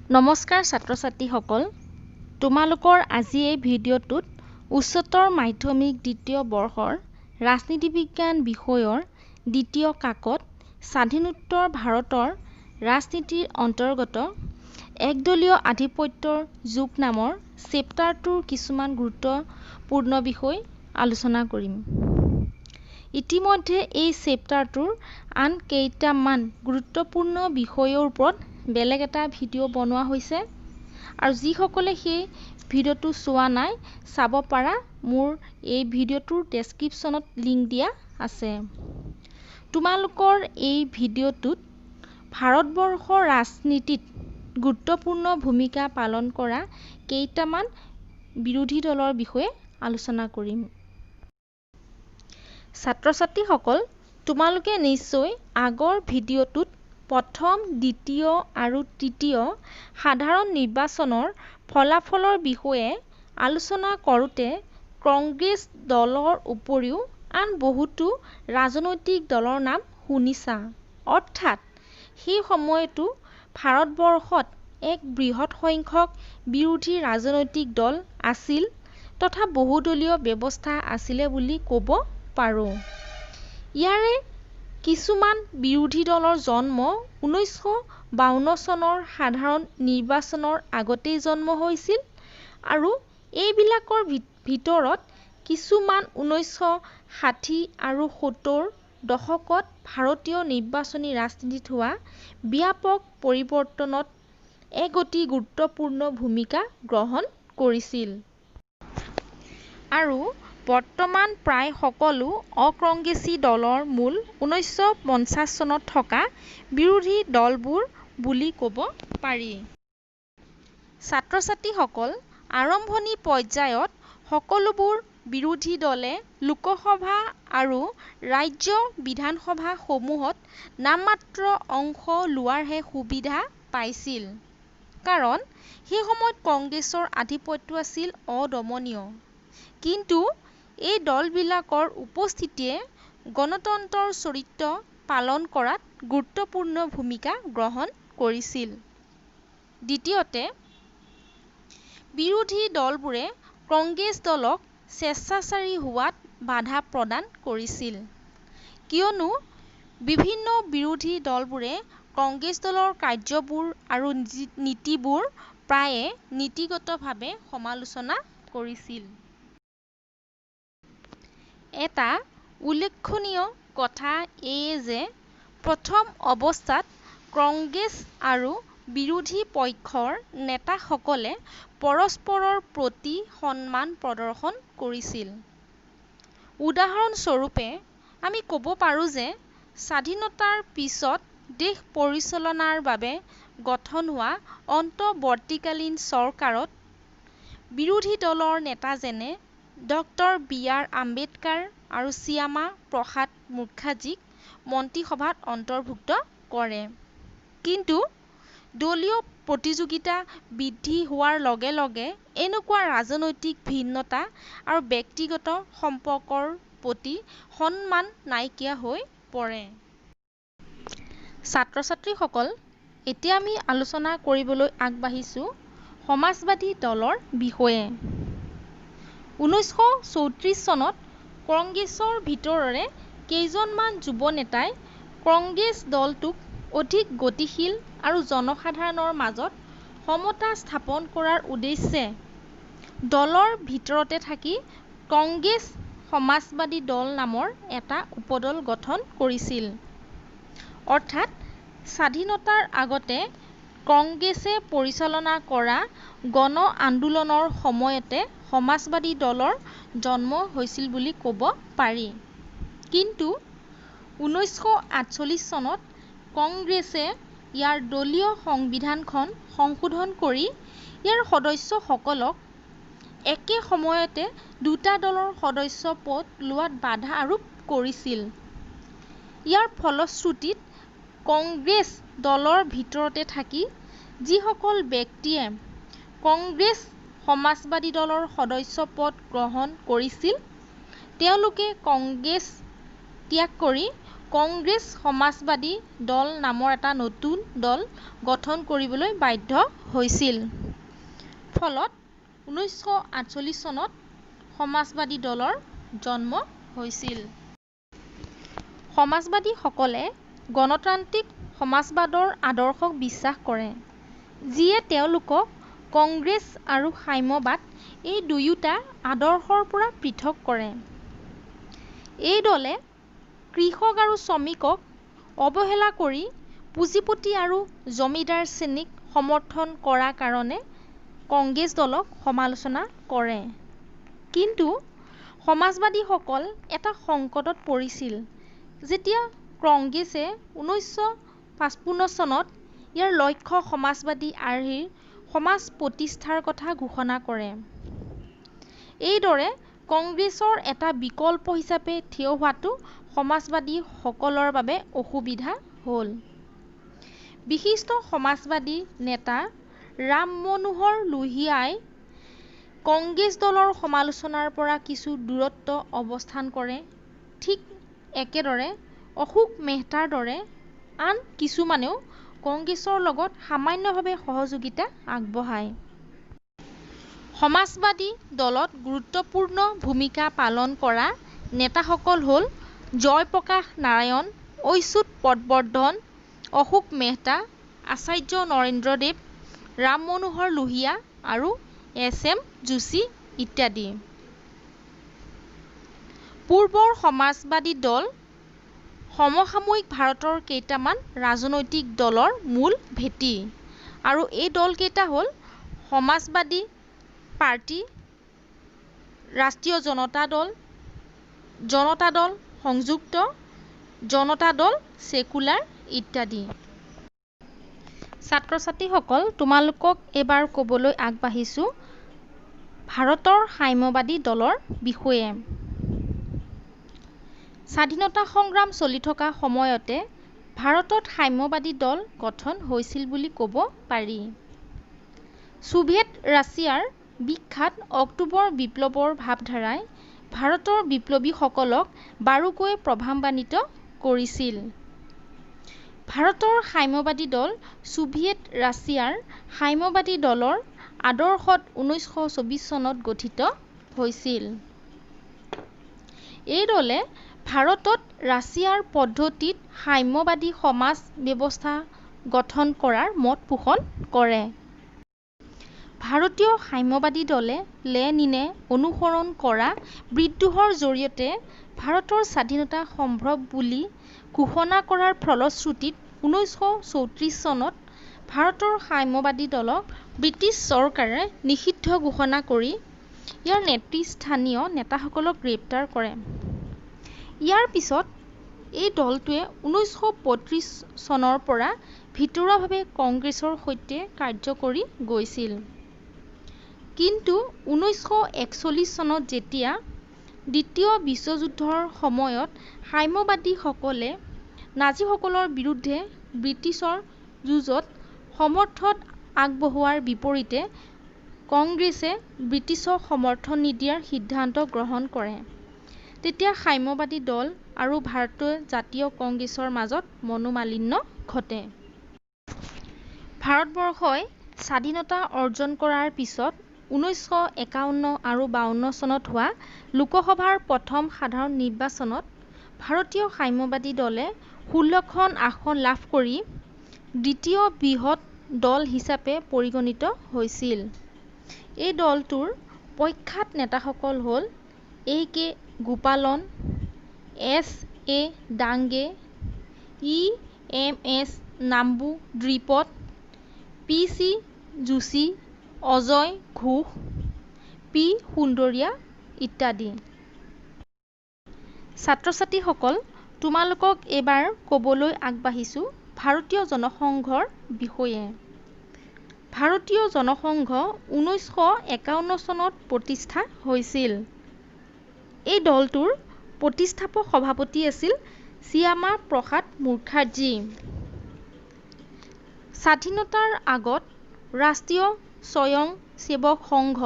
নমস্কাৰ ছাত্ৰ ছাত্ৰীসকল, তোমালোকৰ আজি এই ভিডিঅ'টোত উচ্চতৰ মাধ্যমিক দ্বিতীয় বৰ্ষৰ ৰাজনীতি বিজ্ঞান বিষয়ৰ দ্বিতীয় কাকত স্বাধীনোত্তৰ ভাৰতৰ ৰাজনীতিৰ অন্তৰ্গত একদলীয় আধিপত্যৰ যুগ নামৰ চেপ্টাৰটোৰ কিছুমান গুৰুত্বপূৰ্ণ বিষয় আলোচনা কৰিম। ইতিমধ্যে এই চেপ্টাৰটোৰ আন কেইটামান গুৰুত্বপূৰ্ণ বিষয়ৰ ওপৰত বেলেগ এটা ভিডিঅ' বনোৱা হৈছে আৰু যিসকলে সেই ভিডিঅ'টো চোৱা নাই চাব পাৰা, মোৰ এই ভিডিঅ'টোৰ ডেছক্ৰিপশ্যনত লিংক দিয়া আছে। তোমালোকৰ এই ভিডিঅ'টোত ভাৰতবৰ্ষৰ ৰাজনীতিত গুৰুত্বপূৰ্ণ ভূমিকা পালন কৰা কেইটামান বিৰোধী দলৰ বিষয়ে আলোচনা কৰিম। ছাত্ৰ-ছাত্ৰীসকল, তোমালোকে নিশ্চয় আগৰ ভিডিঅ'টোত প্ৰথম, দ্বিতীয় আৰু তৃতীয় সাধাৰণ নিৰ্বাচনৰ ফলাফলৰ বিষয়ে আলোচনা কৰোঁতে কংগ্ৰেছ দলৰ উপৰিও আন বহুতো ৰাজনৈতিক দলৰ নাম শুনিছা। অৰ্থাৎ সেই সময়তো ভাৰতবৰ্ষত এক বৃহৎ সংখ্যক বিৰোধী ৰাজনৈতিক দল আছিল তথা বহুদলীয় ব্যৱস্থা আছিলে বুলি ক'ব পাৰোঁ। ইয়াৰে কিছুমান বিৰোধী দলৰ জন্ম 1952 চনৰ সাধাৰণ নিৰ্বাচনৰ আগতেই জন্ম হৈছিল আৰু এইবিলাকৰ ভিতৰত কিছুমান 1960 আৰু 70 দশকত ভাৰতীয় নিৰ্বাচনী ৰাজনীতিত হোৱা ব্যাপক পৰিৱৰ্তনত এক অতি গুৰুত্বপূৰ্ণ ভূমিকা গ্ৰহণ কৰিছিল। আৰু বৰ্তমান প্ৰায় সকলো অ-কংগ্ৰেছী দলৰ মূল 1950 চনত থকা বিৰোধী দলবোৰ বুলি ক'ব পাৰি। ছাত্ৰ-ছাত্ৰীসকল, আৰম্ভণি পৰ্যায়ত সকলোবোৰ বিৰোধী দলে লোকসভা আৰু ৰাজ্য বিধানসভা সমূহত নামমাত্ৰ অংশ লোৱাৰহে সুবিধা পাইছিল। কাৰণ সেই সময়ত কংগ্ৰেছৰ আধিপত্য আছিল অদমনীয়। কিন্তু এই দলবিলাকৰ উপস্থিতিয়ে গণতন্ত্ৰৰ চৰিত্ৰ পালন কৰাত গুৰুত্বপূৰ্ণ ভূমিকা গ্ৰহণ কৰিছিল। দ্বিতীয়তে, বিৰোধী দলবোৰে কংগ্ৰেছ দলক স্বেচ্ছাচাৰী হোৱাত বাধা প্ৰদান কৰিছিল। কিয়নো বিভিন্ন বিৰোধী দলবোৰে কংগ্ৰেছ দলৰ কাৰ্যবোৰ আৰু নীতিবোৰ প্ৰায়ে নীতিগতভাৱে সমালোচনা কৰিছিল। এটা উল্লেখনীয় কথা এয়ে যে প্ৰথম অৱস্থাত কংগ্ৰেছ আৰু বিৰোধী পক্ষৰ নেতাসকলে পৰস্পৰৰ প্ৰতি সন্মান প্ৰদৰ্শন কৰিছিল। উদাহৰণস্বৰূপে আমি ক'ব পাৰোঁ যে স্বাধীনতাৰ পিছত দেশ পৰিচালনাৰ বাবে গঠন হোৱা অন্তৱৰ্তীকালীন চৰকাৰত বিৰোধী দলৰ নেতা যেনে ড বি আৰ আম্বেদকাৰ আৰু শ্যামা প্ৰসাদ মুখাৰ্জীক মন্ত্ৰীসভাত অন্তৰ্ভুক্ত কৰে। কিন্তু দলীয় প্ৰতিযোগিতা বৃদ্ধি হোৱাৰ লগে লগে এনেকুৱা ৰাজনৈতিক ভিন্নতা আৰু ব্যক্তিগত সম্পৰ্কৰ প্ৰতি সন্মান নাইকিয়া হৈ পৰে। ছাত্ৰ-ছাত্ৰীসকল, এতিয়া আমি আলোচনা কৰিবলৈ আগবাঢ়িছোঁ সমাজবাদী দলৰ বিষয়ে। 1934 চনত কংগ্ৰেছৰ ভিতৰৰে কেইজনমান যুৱ নেতাই কংগ্ৰেছ দলটোক অধিক গতিশীল আৰু জনসাধাৰণৰ মাজত সমতা স্থাপন কৰাৰ উদ্দেশ্যে দলৰ ভিতৰতে থাকি কংগ্ৰেছ সমাজবাদী দল নামৰ এটা উপদল গঠন কৰিছিল। অৰ্থাৎ স্বাধীনতাৰ আগতে কংগ্ৰেছে পৰিচালনা কৰা গণ আন্দোলনৰ সময়তে সমাজবাদী দলৰ জন্ম হৈছিল বুলি ক'ব পাৰি। কিন্তু 1948 চনত কংগ্ৰেছে ইয়াৰ দলীয় সংবিধানখন সংশোধন কৰি ইয়াৰ সদস্যসকলক একে সময়তে দুটা দলৰ সদস্য পদ লোৱাত বাধা আৰোপ কৰিছিল। ইয়াৰ ফলশ্ৰুতিত কংগ্ৰেছ দলৰ ভিতৰতে থাকি যিসকল ব্যক্তিয়ে কংগ্ৰেছ সমাজবাদী দলৰ সদস্য পদ গ্ৰহণ কৰিছিল তেওঁলোকে কংগ্ৰেছ ত্যাগ কৰি কংগ্ৰেছ সমাজবাদী দল নামৰ এটা নতুন দল গঠন কৰিবলৈ বাধ্য হৈছিল। ফলত 1948 চনত সমাজবাদী দলৰ জন্ম হৈছিল। সমাজবাদীসকলে গণতান্ত্ৰিক সমাজবাদৰ আদৰ্শক বিশ্বাস কৰে, যিয়ে তেওঁলোকক কংগ্ৰেছ আৰু সাম্যবাদ এই দুয়োটা আদৰ্শৰ পৰা পৃথক কৰে। এই দলে কৃষক আৰু শ্ৰমিকক অৱহেলা কৰি পুঁজিপতি আৰু জমিদাৰ শ্ৰেণীক সমৰ্থন কৰাৰ কাৰণে কংগ্ৰেছ দলক সমালোচনা কৰে। কিন্তু সমাজবাদীসকল এটা সংকটত পৰিছিল যেতিয়া কংগ্ৰেছে 1955 চনত ইয়াৰ লক্ষ্য সমাজবাদী আৰ্হিৰ সমাজ প্ৰতিষ্ঠাৰ কথা ঘোষণা কৰে। এইদৰে কংগ্ৰেছৰ এটা বিকল্প হিচাপে থিয় হোৱাটো সমাজবাদীসকলৰ বাবে অসুবিধা হ'ল। বিশিষ্ট সমাজবাদী নেতা ৰাম মনোহৰ লোহিয়াই কংগ্ৰেছ দলৰ সমালোচনাৰ পৰা কিছু দূৰত্ব অৱস্থান কৰে। ঠিক একেদৰে অশোক মেহতাৰ দৰে আন কিছুমানেও কংগ্ৰেছৰ লগত সামান্যভাৱে সহযোগিতা আগবঢ়ায়। সমাজবাদী দলত গুৰুত্বপূৰ্ণ ভূমিকা পালন কৰা নেতাসকল হ'ল জয়প্ৰকাশ নাৰায়ণ, অচ্যুত পটবৰ্ধন, অশোক মেহতা, আচাৰ্য নৰেন্দ্ৰ দেৱ, ৰাম মনোহৰ লোহিয়া আৰু এছ.এম. যোশী ইত্যাদি। পূৰ্বৰ সমাজবাদী দল সমসাময়িক ভাৰতৰ কেইটামান ৰাজনৈতিক দলৰ মূল ভেটি, আৰু এই দলকেইটা হ'ল সমাজবাদী পাৰ্টি, ৰাষ্ট্ৰীয় জনতা দল, জনতা দল সংযুক্ত, জনতা দল ছেকুলাৰ ইত্যাদি। ছাত্ৰ-ছাত্ৰীসকল, তোমালোকক এইবাৰ ক'বলৈ আগবাঢ়িছোঁ ভাৰতৰ সাম্যবাদী দলৰ বিষয়ে। স্বাধীনতা সংগ্ৰাম চলি থকা সময়তে ভাৰতত সাম্যবাদী দল গঠন হৈছিল বুলি ক'ব পাৰি। ছোভিয়েট ৰাছিয়াৰ বিখ্যাত অক্টোবৰ বিপ্লৱৰ ভাৱধাৰাই ভাৰতৰ বিপ্লৱীসকলক বাৰুকৈ প্ৰভাৱান্বিত কৰিছিল। ভাৰতৰ সাম্যবাদী দল ছোভিয়েট ৰাছিয়াৰ সাম্যবাদী দলৰ আদৰ্শত 1924 চনত গঠিত হৈছিল। এই দলে ভাৰতত ৰাছিয়াৰ পদ্ধতিত সাম্যবাদী সমাজ ব্যৱস্থা গঠন কৰাৰ মত পোষণ কৰে। ভাৰতীয় সাম্যবাদী দলে লেনিনে অনুসৰণ কৰা বিদ্ৰোহৰ জৰিয়তে ভাৰতৰ স্বাধীনতা সম্ভৱ বুলি ঘোষণা কৰাৰ ফলশ্ৰুতিত 1934 চনত ভাৰতৰ সাম্যবাদী দলক ব্ৰিটিছ চৰকাৰে নিষিদ্ধ ঘোষণা কৰি ইয়াৰ নেতৃস্থানীয় নেতাসকলক গ্ৰেপ্তাৰ কৰে। ইয়াৰ পিছত এই দলটোৱে 1935 চনৰ পৰা ভিতৰুৱাভাৱে কংগ্ৰেছৰ সৈতে কাৰ্য কৰি গৈছিল। কিন্তু 1941 চনত যেতিয়া দ্বিতীয় বিশ্বযুদ্ধৰ সময়ত সাম্যবাদীসকলে নাজীসকলৰ বিৰুদ্ধে ব্ৰিটিছৰ যুঁজত সমৰ্থন আগবঢ়োৱাৰ বিপৰীতে কংগ্ৰেছে ব্ৰিটিছক সমৰ্থন নিদিয়াৰ সিদ্ধান্ত গ্ৰহণ কৰে, তেতিয়া সাম্যবাদী দল আৰু ভাৰতীয় জাতীয় কংগ্ৰেছৰ মাজত মনোমালিন্য ঘটে। ভাৰতবৰ্ষই স্বাধীনতা অৰ্জন কৰাৰ পিছত 1951 আৰু 52 চনত হোৱা লোকসভাৰ প্ৰথম সাধাৰণ নিৰ্বাচনত ভাৰতীয় সাম্যবাদী দলে 16খন আসন লাভ কৰি দ্বিতীয় বৃহৎ দল হিচাপে পৰিগণিত হৈছিল। এই দলটোৰ প্ৰখ্যাত নেতাসকল হ'ল এ.কে. গোপালন, SA. Dange, ই.এম.এছ. Namboodiripad, PC. Joshi, Ajay Ghosh, P. সুন্দৰীয়া ইত্যাদি। ছাত্ৰ-ছাত্ৰীসকল, তোমালোকক এইবাৰ ক'বলৈ আগবাঢ়িছোঁ ভাৰতীয় জনসংঘৰ বিষয়ে। ভাৰতীয় জনসংঘ 1951 চনত প্ৰতিষ্ঠা হৈছিল। এই দলটোৰ প্ৰতিষ্ঠাপক সভাপতি আছিল শ্যামা প্ৰসাদ মুখাৰ্জী। স্বাধীনতাৰ আগত ৰাষ্ট্ৰীয় স্বয়ংসেৱক সংঘ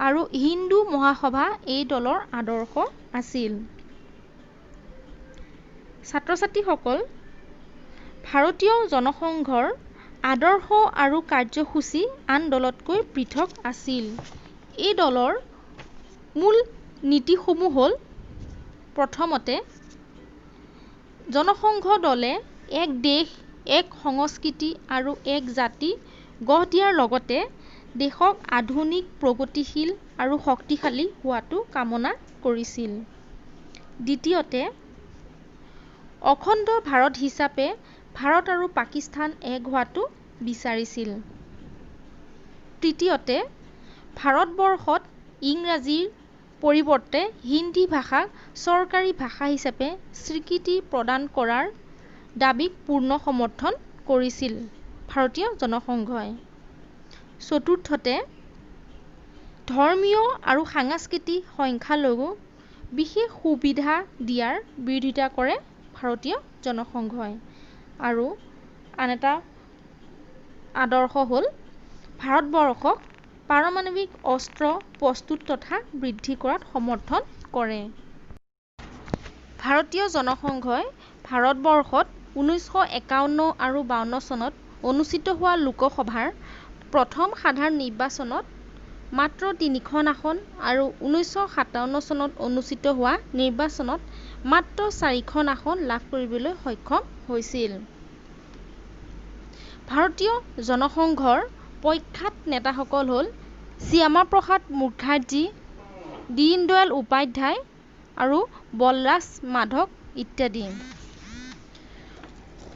আৰু হিন্দু মহাসভা এই দলৰ আদৰ্শ আছিল। ছাত্ৰ-ছাত্ৰীসকল, ভাৰতীয় জনসংঘৰ আদৰ্শ আৰু কাৰ্যসূচী আন দলতকৈ পৃথক আছিল। এই দলৰ মূল নীতিসমূহ হ'ল: প্ৰথমতে, জনসংঘ দলে এক দেশ, এক সংস্কৃতি আৰু এক জাতি গঢ় দিয়াৰ লগতে দেশক আধুনিক, প্ৰগতিশীল আৰু শক্তিশালী হোৱাটো কামনা কৰিছিল। দ্বিতীয়তে, অখণ্ড ভাৰত হিচাপে ভাৰত আৰু পাকিস্তান এক হোৱাটো বিচাৰিছিল। তৃতীয়তে, ভাৰতবৰ্ষত ইংৰাজীৰ পৰিৱৰ্তে হিন্দী ভাষাক চৰকাৰী ভাষা হিচাপে স্বীকৃতি প্ৰদান কৰাৰ দাবীক পূৰ্ণ সমৰ্থন কৰিছিল ভাৰতীয় জনসংঘই। চতুৰ্থতে, ধৰ্মীয় আৰু সাংস্কৃতিক সংখ্যালঘুক বিশেষ সুবিধা দিয়াৰ বিৰোধিতা কৰে ভাৰতীয় জনসংঘই। আৰু আন এটা আদৰ্শ হ'ল ভাৰতবৰ্ষক পাৰমাণৱিক অস্ত্ৰ প্ৰস্তুত তথা বৃদ্ধি কৰাত সমৰ্থন কৰে। ভাৰতীয় জনসংঘই ভাৰতবৰ্ষত 1951 আৰু 52 চনত অনুষ্ঠিত হোৱা লোকসভাৰ প্ৰথম সাধাৰণ নিৰ্বাচনত মাত্ৰ 3খন আসন আৰু 1957 চনত অনুষ্ঠিত হোৱা নিৰ্বাচনত মাত্ৰ 4খন আসন লাভ কৰিবলৈ সক্ষম হৈছিল। ভাৰতীয় জনসংঘৰ প্ৰখ্যাত নেতাসকল হ'ল শ্যামাপ্ৰসাদ মুখাৰ্জী, দীনদয়াল উপাধ্যায় আৰু বলৰাজ মাধৱ ইত্যাদি।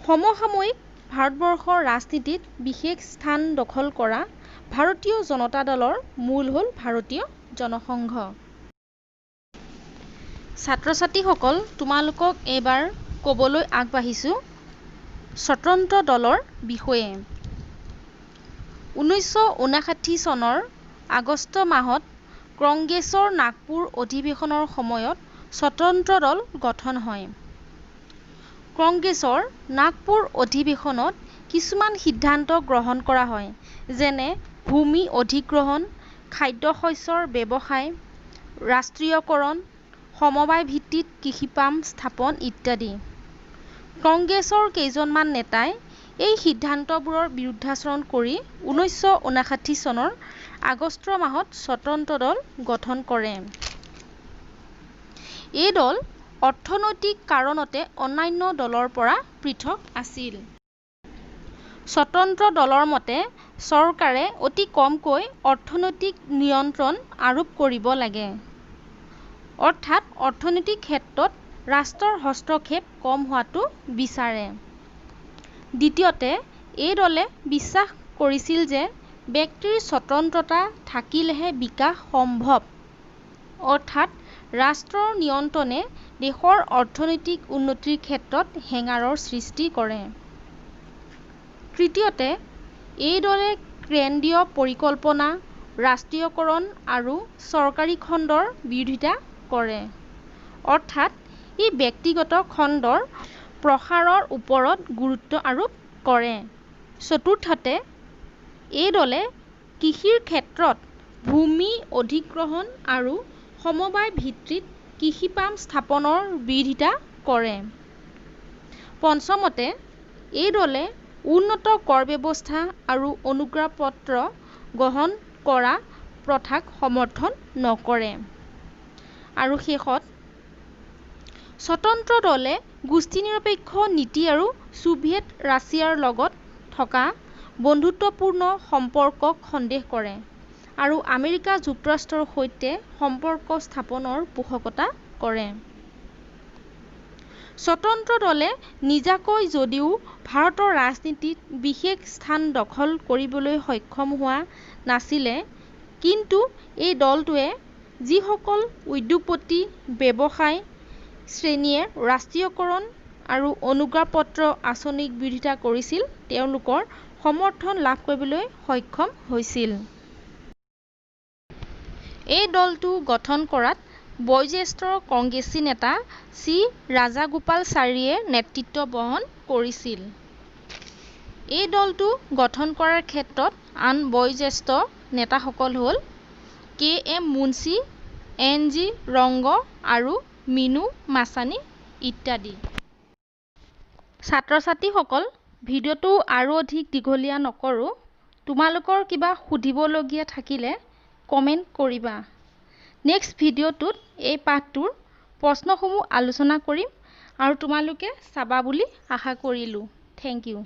সমসাময়িক ভাৰতবৰ্ষৰ ৰাজনীতিত বিশেষ স্থান দখল কৰা ভাৰতীয় জনতা দলৰ মূল হ'ল ভাৰতীয় জনসংঘ। ছাত্ৰ-ছাত্ৰীসকল, তোমালোকক এইবাৰ ক'বলৈ আগবাঢ়িছোঁ স্বতন্ত্ৰ দলৰ বিষয়ে। 1959 চনৰ আগষ্ট মাহত কংগ্ৰেছৰ নাগপুৰ অধিৱেশনৰ সময়ত স্বতন্ত্ৰ দল গঠন হয়। কংগ্ৰেছৰ নাগপুৰ অধিৱেশনত কিছুমান সিদ্ধান্ত গ্ৰহণ কৰা হয়, যেনে ভূমি অধিগ্ৰহণ, খাদ্যশস্যৰ ব্যৱসায়, ৰাষ্ট্ৰীয়কৰণ, সমবায় ভিত্তিত কৃষি পাম স্থাপন ইত্যাদি। কংগ্ৰেছৰ কেইজনমান নেতাই এই সিদ্ধান্তবোৰৰ বিৰুদ্ধাচৰণ কৰি 1959 চনৰ আগষ্ট মাহত স্বতন্ত্ৰ দল গঠন কৰে। এই দল অৰ্থনৈতিক কাৰণতে অন্যান্য দলৰ পৰা পৃথক আছিল। স্বতন্ত্ৰ দলৰ মতে, চৰকাৰে অতি কমকৈ অৰ্থনৈতিক নিয়ন্ত্ৰণ আৰোপ কৰিব লাগে, অৰ্থাৎ অৰ্থনৈতিক ক্ষেত্ৰত ৰাষ্ট্ৰৰ হস্তক্ষেপ কম হোৱাটো বিচাৰে। দ্বিতীয়তে, এই দলে বিশ্বাস কৰিছিল যে ব্যক্তিৰ স্বতন্ত্ৰতা থাকিলেহে বিকাশ সম্ভৱ, অৰ্থাৎ ৰাষ্ট্ৰৰ নিয়ন্ত্ৰণে দেশৰ অৰ্থনৈতিক উন্নতিৰ ক্ষেত্ৰত হেঙাৰৰ সৃষ্টি কৰে। তৃতীয়তে, এই দলে কেন্দ্ৰীয় পৰিকল্পনা, ৰাষ্ট্ৰীয়কৰণ আৰু চৰকাৰী খণ্ডৰ বিৰোধিতা কৰে, অৰ্থাৎ ই ব্যক্তিগত খণ্ডৰ প্ৰসাৰৰ ওপৰত গুৰুত্ব আৰোপ কৰে। চতুৰ্থতে, এই দলে কৃষিৰ ক্ষেত্ৰত ভূমি অধিগ্ৰহণ আৰু সমবায় ভিত্তিত কৃষি পাম স্থাপনৰ বিৰোধিতা কৰে। পঞ্চমতে, এই দলে উন্নত কৰ ব্যৱস্থা আৰু অনুজ্ঞাপত্ৰ গ্ৰহণ কৰা প্ৰথাক সমৰ্থন নকৰে। আৰু শেষত, স্বতন্ত্ৰ দলে গোষ্ঠীনিৰপেক্ষ নীতি আৰু ছোভিয়েট ৰাছিয়াৰ লগত থকা বন্ধুত্বপূৰ্ণ সম্পৰ্কক সন্দেহ কৰে আৰু আমেৰিকা যুক্তৰাষ্ট্ৰৰ সৈতে সম্পৰ্ক স্থাপনৰ পোষকতা কৰে। স্বতন্ত্ৰ দলে নিজাকৈ যদিও ভাৰতৰ ৰাজনীতিত বিশেষ স্থান দখল কৰিবলৈ সক্ষম হোৱা নাছিলে, কিন্তু এই দলটোৱে যিসকল উদ্যোগপতি, ব্যৱসায় শ্ৰেণীয়ে ৰাষ্ট্ৰীয়কৰণ আৰু অনুজ্ঞাপত্ৰ আঁচনিক বিৰোধিতা কৰিছিল, তেওঁলোকৰ সমৰ্থন লাভ কৰিবলৈ সক্ষম হৈছিল। এই দলটো গঠন কৰাত বয়োজ্যেষ্ঠ কংগ্ৰেছী নেতা চি. ৰাজাগোপালাচাৰীয়ে নেতৃত্ব বহন কৰিছিল। এই দলটো গঠন কৰাৰ ক্ষেত্ৰত আন বয়োজ্যেষ্ঠ নেতাসকল হ'ল কে. এম. মুন্সী, এন. জি. ৰংগ আৰু মিনু মাসানী ইত্যাদি। ছাত্ৰ-ছাত্ৰীসকল ভিডিঅ'টো আৰু অধিক দীঘলীয়া নকৰোঁ তোমালোকৰ কিবা সুধিবলগীয়া থাকিলে কমেন্ট কৰিবা নেক্সট ভিডিঅ'টোত এই পাঠটোৰ প্ৰশ্নসমূহ আলোচনা কৰিম আৰু তোমালোকে চাবা বুলি আশা কৰিলোঁ থেংক ইউ